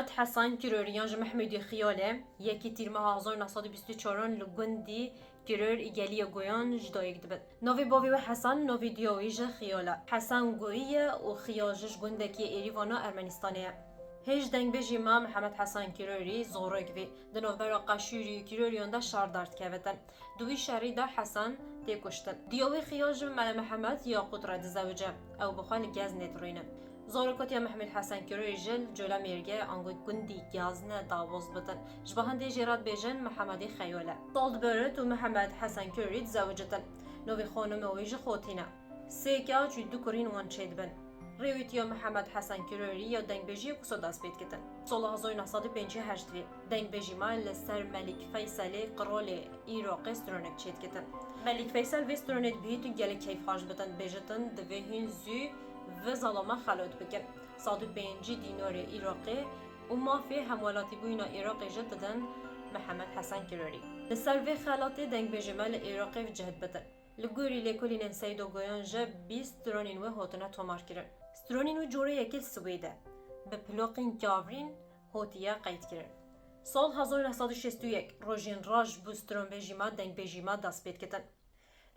محمد حسن کیروریان ج محمودی خیاله یکی تیر ماه 1924 لگندی کرور ایگالی گویان جدایک دبد. نوی باوی و حسن نوی دیوی ج خیاله. حسن گویی و خیاجش گندکی ایریوانا ارمنستانیه. هیچ دنگ بجی ما محمد حسن کیروری زورگ وی دنو برا قشوری کیروریان دا شاردارت کهوتن دوی شهری دا حسن تکشتن دیوی خیاج مل محمد یا قدرت زوجه او بخال گاز نتروینه زورکوتیا محمد حسن کیروری جل جولا میرگه آنگو گندی گازنه داوز بتن جبهنده جرات بیجن محمدی خیوله سالد برد و محمد حسن کیروری زوجتن نوی خانم اویج خوتینه سیکا جدو کرین وان چید بن ریویتیا محمد حسن کیروری یا دنگبجی کوسو دست پید کتن. سال 1958 دنگبجی ما لسر ملک فیصل قرال عراق استرونک چید کتن. ملک فیصل وسترونت بیت گل کیف خارج بتن بجتن دوهین زو و ظلمه خلود بکن. 105 دینار عراقی و مافی حملاتی بوینا عراقی جددن محمد حسن کیروری. لسر و خلاتی دنگبجی ما لعراقی جهد بتن. لگوری لکولین سیدو گویانجا 20 سترونین و هاتنا تومار کرن. سترونین و جوره یکل سویده. به پلاقین گاورین هاتیه قید کرن. سال 1961 روژین راج بو سترون بجیما دنگ بجیما دست بید کتن.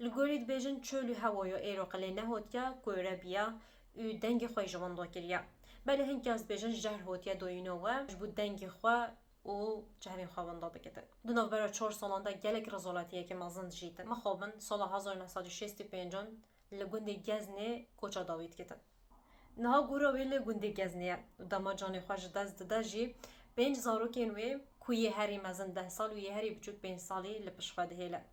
لگورید بجن چولو هوایو ایراقلی نهاتیا کوره بیا و دنگ خواه جوان دا کریا. بله هنگی از بجن جهر هاتیه دوینو و جبو دنگ خواه و جهوین خوابنده بکتن. دو نوبرا 4 سالانده گلک رزولاتیه که مازند جیتن. مخابن سال 1965 لگوند گزنه کوچا داوید کتن. نها گورا وی لگوند گزنه و دما جانی خوش دست دجی 5 زاروکین وی کوی هری مزن 10 سال و یه هری بچوک 5 سالی لپش خواده هیله.